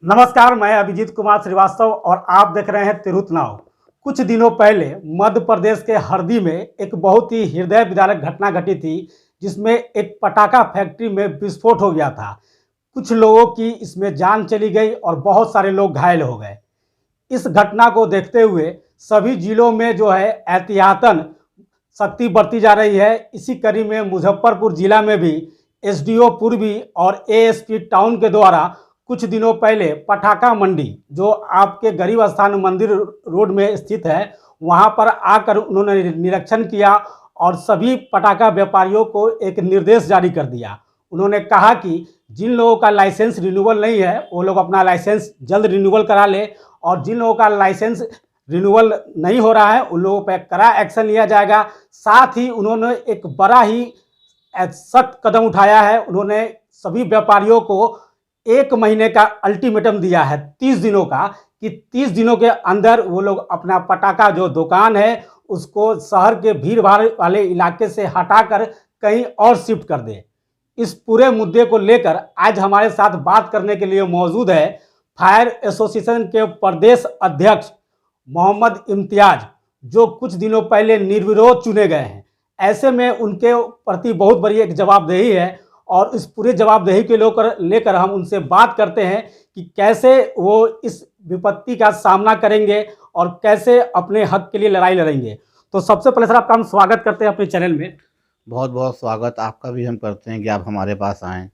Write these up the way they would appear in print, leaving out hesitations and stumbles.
नमस्कार, मैं अभिजीत कुमार श्रीवास्तव और आप देख रहे हैं तिरहुत नाव। कुछ दिनों पहले मध्य प्रदेश के हरदी में एक बहुत ही हृदय विदारक घटना घटी थी, जिसमें एक पटाखा फैक्ट्री में विस्फोट हो गया था। कुछ लोगों की इसमें जान चली गई और बहुत सारे लोग घायल हो गए। इस घटना को देखते हुए सभी जिलों में जो है एहतियातन सख्ती बरती जा रही है। इसी कड़ी में मुजफ्फरपुर जिला में भी एसडीओ पूर्वी और एएसपी टाउन के द्वारा कुछ दिनों पहले पटाखा मंडी, जो आपके गरीब स्थान मंदिर रोड में स्थित है, वहां पर आकर उन्होंने निरीक्षण किया और सभी पटाखा व्यापारियों को एक निर्देश जारी कर दिया। उन्होंने कहा कि जिन लोगों का लाइसेंस रिन्यूअल नहीं है वो लोग अपना लाइसेंस जल्द रिन्यूअल करा ले, और जिन लोगों का लाइसेंस रिन्यूअल नहीं हो रहा है उन लोगों पर कड़ा एक्शन लिया जाएगा। साथ ही उन्होंने एक बड़ा ही सख्त कदम उठाया है। उन्होंने सभी व्यापारियों को 1 महीने का अल्टीमेटम दिया है, 30 दिनों का, कि 30 दिनों के अंदर वो लोग अपना पटाखा जो दुकान है उसको शहर के भीड़ भाड़ वाले इलाके से हटाकर कहीं और शिफ्ट कर दे। इस पूरे मुद्दे को लेकर आज हमारे साथ बात करने के लिए मौजूद है फायर एसोसिएशन के प्रदेश अध्यक्ष मोहम्मद इम्तियाज, जो कुछ दिनों पहले निर्विरोध चुने गए हैं। ऐसे में उनके प्रति बहुत बड़ी एक जवाबदेही है और इस पूरे जवाबदेही के लेकर हम उनसे बात करते हैं कि कैसे वो इस विपत्ति का सामना करेंगे और कैसे अपने हक के लिए लड़ाई लड़ेंगे। तो सबसे पहले सर आपका हम स्वागत करते हैं अपने चैनल में। बहुत बहुत स्वागत आपका भी हम करते हैं कि आप हमारे पास आएँ।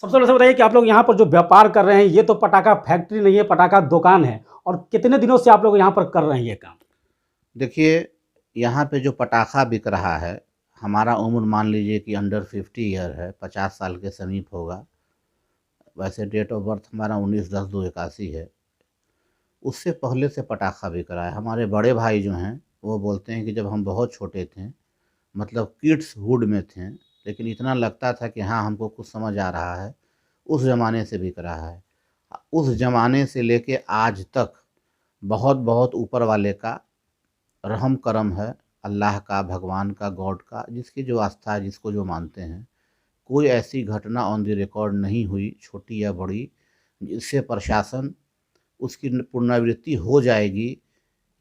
सबसे पहले बताइए कि आप लोग यहाँ पर जो व्यापार कर रहे हैं, ये तो पटाखा फैक्ट्री नहीं है, पटाखा दुकान है, और कितने दिनों से आप लोग यहाँ पर कर रहे हैं ये काम? देखिए, यहाँ पे जो पटाखा बिक रहा है, हमारा उम्र मान लीजिए कि अंडर 50 ईयर है, 50 साल के समीप होगा। वैसे डेट ऑफ बर्थ हमारा 19/10/81 है। उससे पहले से पटाखा बिक रहा है। हमारे बड़े भाई जो हैं वो बोलते हैं कि जब हम बहुत छोटे थे, मतलब किड्स हुड में थे, लेकिन इतना लगता था कि हाँ हमको कुछ समझ आ रहा है, उस ज़माने से बिक रहा है। उस ज़माने से लेके आज तक बहुत बहुत ऊपर वाले का रहम करम है, अल्लाह का, भगवान का, गॉड का, जिसकी जो आस्था है, जिसको जो मानते हैं। कोई ऐसी घटना ऑन द रिकॉर्ड नहीं हुई, छोटी या बड़ी, जिससे प्रशासन उसकी पुनरावृत्ति हो जाएगी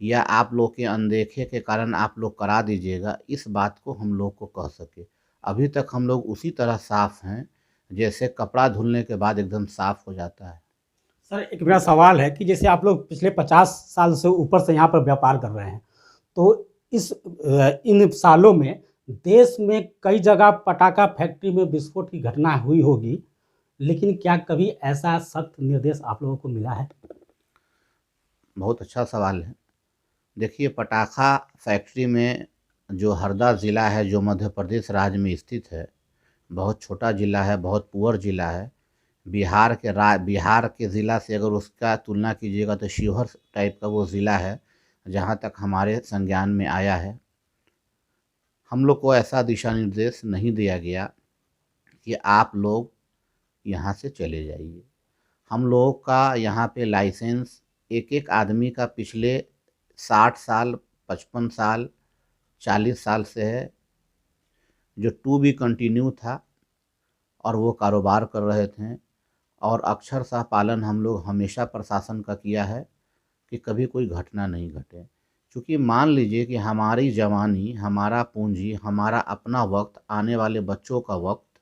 या आप लोग के अनदेखे के कारण आप लोग करा दीजिएगा, इस बात को हम लोग को कह सके। अभी तक हम लोग उसी तरह साफ़ हैं जैसे कपड़ा धुलने के बाद एकदम साफ़ हो जाता है। सर एक मेरा सवाल है कि जैसे आप लोग पिछले 50 साल से ऊपर से यहाँ पर व्यापार कर रहे हैं, तो इन सालों में देश में कई जगह पटाखा फैक्ट्री में विस्फोट की घटना हुई होगी, लेकिन क्या कभी ऐसा सख्त निर्देश आप लोगों को मिला है? बहुत अच्छा सवाल है। देखिए, पटाखा फैक्ट्री में जो हरदा ज़िला है, जो मध्य प्रदेश राज्य में स्थित है, बहुत छोटा ज़िला है, बहुत पुअर ज़िला है। बिहार के ज़िला से अगर उसका तुलना कीजिएगा तो शिवहर टाइप का वो ज़िला है, जहाँ तक हमारे संज्ञान में आया है। हम लोग को ऐसा दिशा निर्देश नहीं दिया गया कि आप लोग यहाँ से चले जाइए। हम लोगों का यहाँ पे लाइसेंस एक एक आदमी का पिछले 60 साल, 55 साल, 40 साल से है, जो टू बी कंटिन्यू था और वो कारोबार कर रहे थे। और अक्षरशः पालन हम लोग हमेशा प्रशासन का किया है कि कभी कोई घटना नहीं घटे। क्योंकि मान लीजिए कि हमारी जवानी, हमारा पूंजी, हमारा अपना वक्त, आने वाले बच्चों का वक्त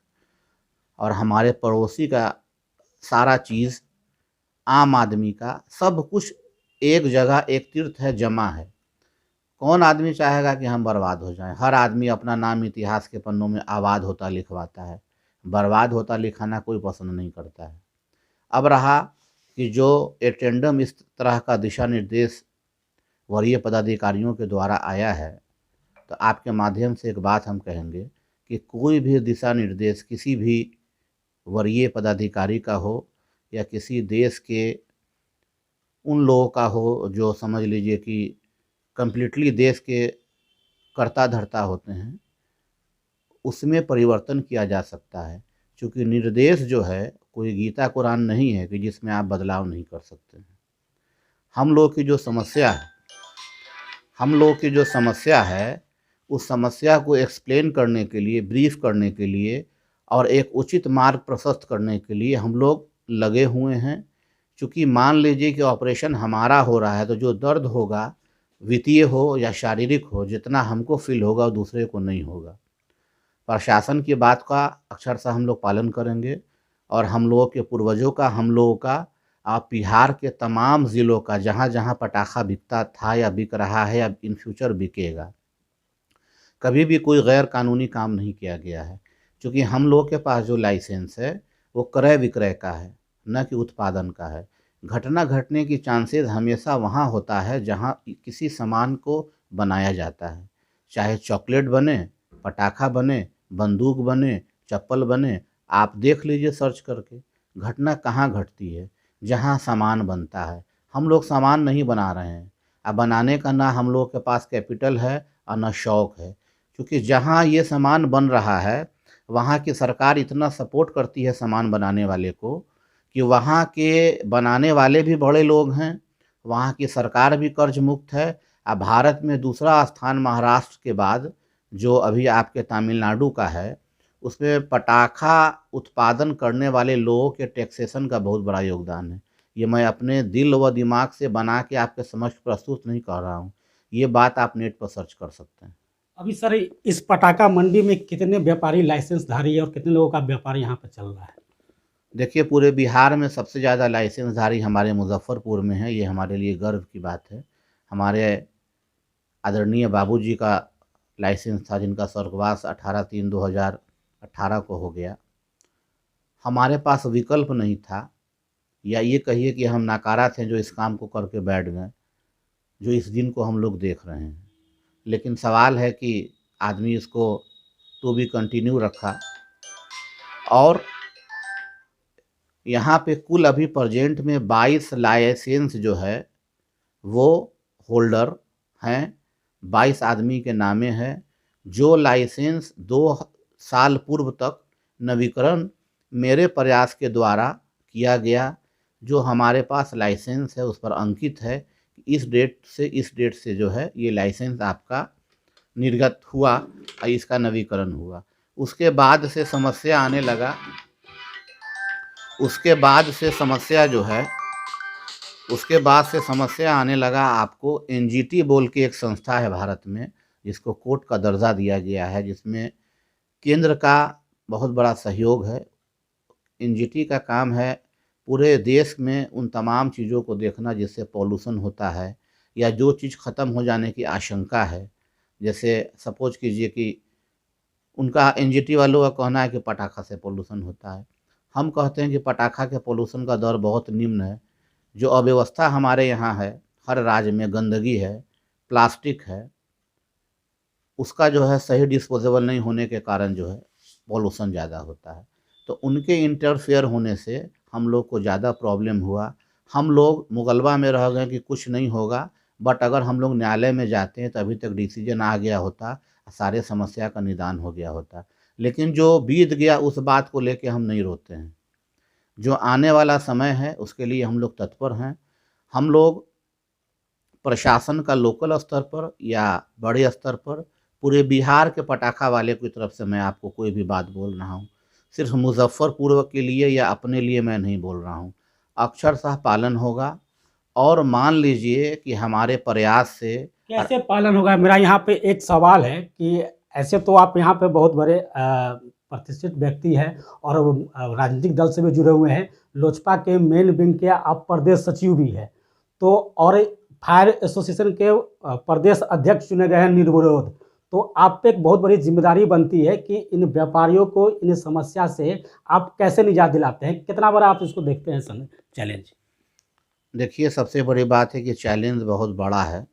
और हमारे पड़ोसी का सारा चीज़, आम आदमी का सब कुछ एक जगह, एक तीर्थ है, जमा है। कौन आदमी चाहेगा कि हम बर्बाद हो जाएं? हर आदमी अपना नाम इतिहास के पन्नों में आबाद होता लिखवाता है, बर्बाद होता लिखाना कोई पसंद नहीं करता है। अब रहा कि जो एटेंडम इस तरह का दिशा निर्देश वरीय पदाधिकारियों के द्वारा आया है, तो आपके माध्यम से एक बात हम कहेंगे कि कोई भी दिशा निर्देश किसी भी वरीय पदाधिकारी का हो या किसी देश के उन लोगों का हो जो समझ लीजिए कि कम्प्लीटली देश के कर्ता धर्ता होते हैं, उसमें परिवर्तन किया जा सकता है। क्योंकि निर्देश जो है कोई गीता कुरान नहीं है कि जिसमें आप बदलाव नहीं कर सकते हैं। हम लोग की जो समस्या है उस समस्या को एक्सप्लेन करने के लिए, ब्रीफ करने के लिए और एक उचित मार्ग प्रशस्त करने के लिए हम लोग लगे हुए हैं। चूँकि मान लीजिए कि ऑपरेशन हमारा हो रहा है तो जो दर्द होगा, वित्तीय हो या शारीरिक हो, जितना हमको फ़ील होगा वो दूसरे को नहीं होगा। प्रशासन की बात का अक्षरशः हम लोग पालन करेंगे और हम लोगों के पूर्वजों का, हम लोगों का, आप बिहार के तमाम ज़िलों का जहाँ-जहाँ पटाखा बिकता था या बिक रहा है या इन फ्यूचर बिकेगा, कभी भी कोई गैर कानूनी काम नहीं किया गया है। चूँकि हम लोगों के पास जो लाइसेंस है वो क्रय विक्रय का है, न कि उत्पादन का है। घटना घटने की चांसेस हमेशा वहाँ होता है जहाँ किसी सामान को बनाया जाता है, चाहे चॉकलेट बने, पटाखा बने, बंदूक बने, चप्पल बने। आप देख लीजिए सर्च करके, घटना कहाँ घटती है? जहाँ सामान बनता है। हम लोग सामान नहीं बना रहे हैं, अब बनाने का ना हम लोगों के पास कैपिटल है और ना शौक है। क्योंकि जहाँ ये सामान बन रहा है, वहाँ की सरकार इतना सपोर्ट करती है सामान बनाने वाले को कि वहाँ के बनाने वाले भी बड़े लोग हैं, वहाँ की सरकार भी कर्ज मुक्त है। भारत में दूसरा स्थान महाराष्ट्र के बाद जो अभी आपके तमिलनाडु का है, उसमें पटाखा उत्पादन करने वाले लोगों के टैक्सेशन का बहुत बड़ा योगदान है। ये मैं अपने दिल व दिमाग से बना के आपके समक्ष प्रस्तुत नहीं कर रहा हूँ। ये बात आप नेट पर सर्च कर सकते हैं। अभी सर इस पटाखा मंडी में कितने व्यापारी लाइसेंसधारी है और कितने लोगों का व्यापार यहाँ पे चल रहा है? देखिए, पूरे बिहार में सबसे ज़्यादा लाइसेंसधारी हमारे मुज़फ़्फ़रपुर में है, ये हमारे लिए गर्व की बात है। हमारे आदरणीय बाबूजी का लाइसेंस था जिनका स्वर्गवास 18/3/2018 को हो गया। हमारे पास विकल्प नहीं था, या ये कहिए कि हम नाकारा थे जो इस काम को करके बैठ गए, जो इस दिन को हम लोग देख रहे हैं। लेकिन सवाल है कि आदमी इसको टू बी कंटिन्यू रखा और यहाँ पे कुल अभी प्रेजेंट में 22 लाइसेंस जो है वो होल्डर हैं, 22 आदमी के नामे है। जो लाइसेंस 2 साल पूर्व तक नवीकरण मेरे प्रयास के द्वारा किया गया, जो हमारे पास लाइसेंस है उस पर अंकित है, इस डेट से जो है ये लाइसेंस आपका निर्गत हुआ और इसका नवीकरण हुआ। उसके बाद से समस्या आने लगा, उसके बाद से समस्या जो है उसके बाद से समस्या आने लगा। आपको एनजीटी बोल के एक संस्था है भारत में, जिसको कोर्ट का दर्जा दिया गया है, जिसमें केंद्र का बहुत बड़ा सहयोग है। एनजीटी का काम है पूरे देश में उन तमाम चीज़ों को देखना जिससे पॉल्यूशन होता है या जो चीज़ ख़त्म हो जाने की आशंका है। जैसे सपोज कीजिए कि उनका एनजीटी वालों का कहना है कि पटाखा से पॉल्यूशन होता है। हम कहते हैं कि पटाखा के पॉल्यूशन का दर बहुत निम्न है। जो अव्यवस्था हमारे यहाँ है, हर राज्य में गंदगी है, प्लास्टिक है, उसका जो है सही डिस्पोजेबल नहीं होने के कारण जो है पॉल्यूशन ज़्यादा होता है। तो उनके इंटरफेयर होने से हम लोग को ज़्यादा प्रॉब्लम हुआ। हम लोग मुगलबा में रह गए कि कुछ नहीं होगा, बट अगर हम लोग न्यायालय में जाते हैं तो अभी तक डिसीजन आ गया होता, सारे समस्या का निदान हो गया होता। लेकिन जो बीत गया उस बात को लेके हम नहीं रोते हैं। जो आने वाला समय है उसके लिए हम लोग तत्पर हैं। हम लोग प्रशासन का लोकल स्तर पर या बड़े स्तर पर पूरे बिहार के पटाखा वाले की तरफ से मैं आपको कोई भी बात बोल रहा हूँ, सिर्फ मुजफ्फरपुर के लिए या अपने लिए मैं नहीं बोल रहा हूँ। अक्षरशः पालन होगा और मान लीजिए कि हमारे प्रयास से कैसे पालन होगा? मेरा यहाँ पे एक सवाल है कि ऐसे तो आप यहाँ पे बहुत बड़े प्रतिष्ठित व्यक्ति हैं और राजनीतिक दल से भी जुड़े हुए हैं, लोजपा के मेन विंग के आप प्रदेश सचिव भी हैं, तो और फायर एसोसिएशन के प्रदेश अध्यक्ष चुने गए हैं निर्विरोध। तो आप पे एक बहुत बड़ी जिम्मेदारी बनती है कि इन व्यापारियों को इन समस्या से आप कैसे निजात दिलाते हैं? कितना बड़ा आप इसको देखते हैं चैलेंज? देखिए, सबसे बड़ी बात है कि चैलेंज बहुत बड़ा है,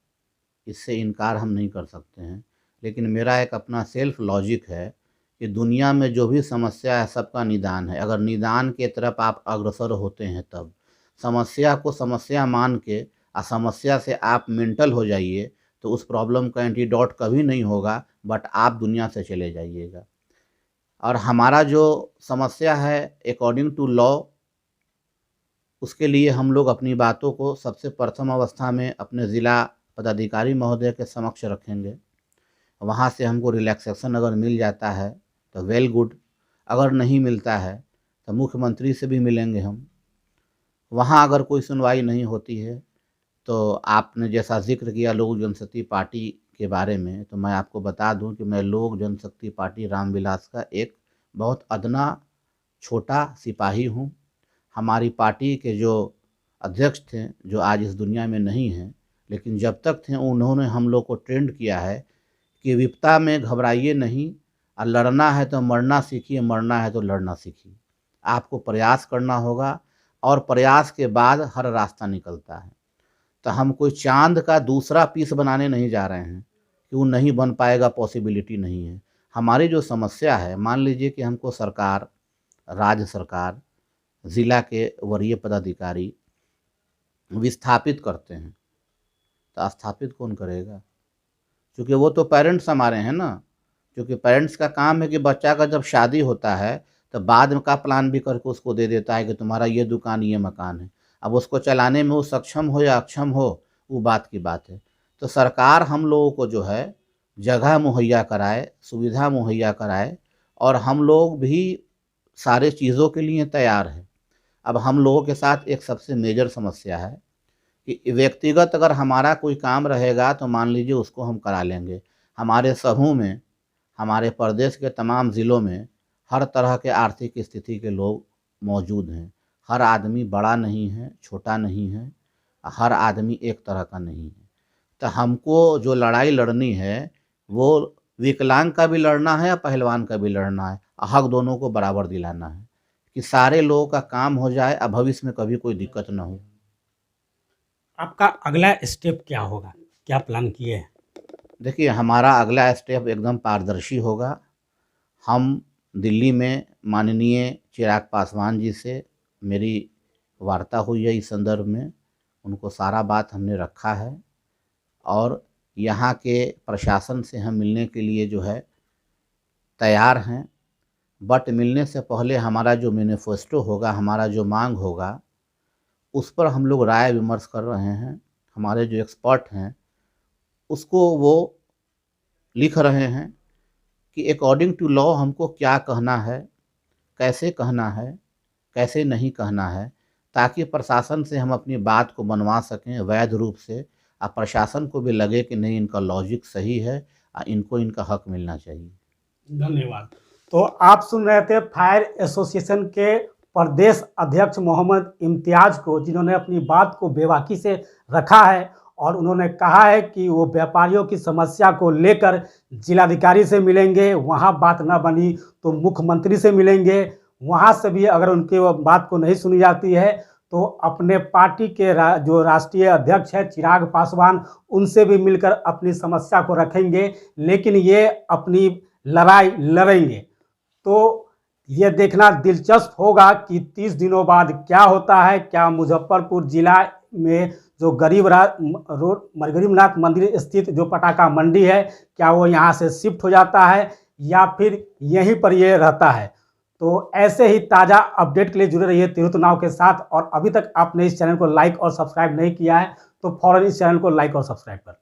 इससे इनकार हम नहीं कर सकते हैं। लेकिन मेरा एक अपना सेल्फ लॉजिक है कि दुनिया में जो भी समस्या है सबका निदान है। अगर निदान के तरफ आप अग्रसर होते हैं तब समस्या को समस्या मान के समस्या से आप मेंटल हो जाइए तो उस प्रॉब्लम का एंटीडोट कभी नहीं होगा, बट आप दुनिया से चले जाइएगा। और हमारा जो समस्या है अकॉर्डिंग टू लॉ, उसके लिए हम लोग अपनी बातों को सबसे प्रथम अवस्था में अपने ज़िला पदाधिकारी महोदय के समक्ष रखेंगे। वहाँ से हमको रिलैक्सेशन अगर मिल जाता है तो वेल गुड, अगर नहीं मिलता है तो मुख्यमंत्री से भी मिलेंगे हम। वहाँ अगर कोई सुनवाई नहीं होती है, तो आपने जैसा ज़िक्र किया लोक जनशक्ति पार्टी के बारे में, तो मैं आपको बता दूं कि मैं लोक जनशक्ति पार्टी रामविलास का एक बहुत अदना छोटा सिपाही हूं। हमारी पार्टी के जो अध्यक्ष थे, जो आज इस दुनिया में नहीं हैं, लेकिन जब तक थे उन्होंने हम लोग को ट्रेंड किया है कि विपदा में घबराइए नहीं, और लड़ना है तो मरना सीखिए, मरना है तो लड़ना सीखिए। आपको प्रयास करना होगा और प्रयास के बाद हर रास्ता निकलता है। तो हम कोई चाँद का दूसरा पीस बनाने नहीं जा रहे हैं कि वो नहीं बन पाएगा, पॉसिबिलिटी नहीं है। हमारी जो समस्या है, मान लीजिए कि हमको सरकार, राज्य सरकार, ज़िला के वरीय पदाधिकारी विस्थापित करते हैं, तो स्थापित कौन करेगा? क्योंकि वो तो पेरेंट्स हमारे हैं ना। क्योंकि पेरेंट्स का काम है कि बच्चा का जब शादी होता है तो बाद में का प्लान भी करके उसको दे देता है कि तुम्हारा ये दुकान, ये मकान है। अब उसको चलाने में वो सक्षम हो या अक्षम हो, वो बात की बात है। तो सरकार हम लोगों को जो है जगह मुहैया कराए, सुविधा मुहैया कराए, और हम लोग भी सारे चीज़ों के लिए तैयार हैं। अब हम लोगों के साथ एक सबसे मेजर समस्या है कि व्यक्तिगत अगर हमारा कोई काम रहेगा तो मान लीजिए उसको हम करा लेंगे। हमारे समूह में, हमारे प्रदेश के तमाम ज़िलों में हर तरह के आर्थिक स्थिति के लोग मौजूद हैं। हर आदमी बड़ा नहीं है, छोटा नहीं है, हर आदमी एक तरह का नहीं है। तो हमको जो लड़ाई लड़नी है वो विकलांग का भी लड़ना है और पहलवान का भी लड़ना है, हक दोनों को बराबर दिलाना है कि सारे लोगों का काम हो जाए और भविष्य में कभी कोई दिक्कत ना हो। आपका अगला स्टेप क्या होगा, क्या प्लान किए हैं? देखिए, हमारा अगला स्टेप एकदम पारदर्शी होगा। हम दिल्ली में माननीय चिराग पासवान जी से मेरी वार्ता हुई है इस संदर्भ में। उनको सारा बात हमने रखा है और यहाँ के प्रशासन से हम मिलने के लिए जो है तैयार हैं। बट मिलने से पहले हमारा जो मैनिफेस्टो होगा, हमारा जो मांग होगा, उस पर हम लोग राय विमर्श कर रहे हैं। हमारे जो एक्सपर्ट हैं उसको वो लिख रहे हैं कि अकॉर्डिंग टू लॉ हमको क्या कहना है, कैसे नहीं कहना है, ताकि प्रशासन से हम अपनी बात को मनवा सकें वैध रूप से, और प्रशासन को भी लगे कि नहीं, इनका लॉजिक सही है और इनको इनका हक मिलना चाहिए। धन्यवाद। तो आप सुन रहे थे फायर एसोसिएशन के प्रदेश अध्यक्ष मोहम्मद इम्तियाज को, जिन्होंने अपनी बात को बेबाकी से रखा है और उन्होंने कहा है कि वो व्यापारियों की समस्या को लेकर जिलाधिकारी से मिलेंगे, वहाँ बात ना बनी तो मुख्यमंत्री से मिलेंगे, वहाँ से भी अगर उनकी वो बात को नहीं सुनी जाती है तो अपने पार्टी के जो राष्ट्रीय अध्यक्ष है चिराग पासवान, उनसे भी मिलकर अपनी समस्या को रखेंगे, लेकिन ये अपनी लड़ाई लड़ेंगे। तो ये देखना दिलचस्प होगा कि 30 दिनों बाद क्या होता है। क्या मुजफ्फरपुर जिला में जो गरीबनाथ मंदिर स्थित जो पटाखा मंडी है, क्या वो यहाँ से शिफ्ट हो जाता है या फिर यहीं पर ये रहता है? तो ऐसे ही ताज़ा अपडेट के लिए जुड़े रहिए तिरहुत नाव के साथ। और अभी तक आपने इस चैनल को लाइक और सब्सक्राइब नहीं किया है तो फौरन इस चैनल को लाइक और सब्सक्राइब करें।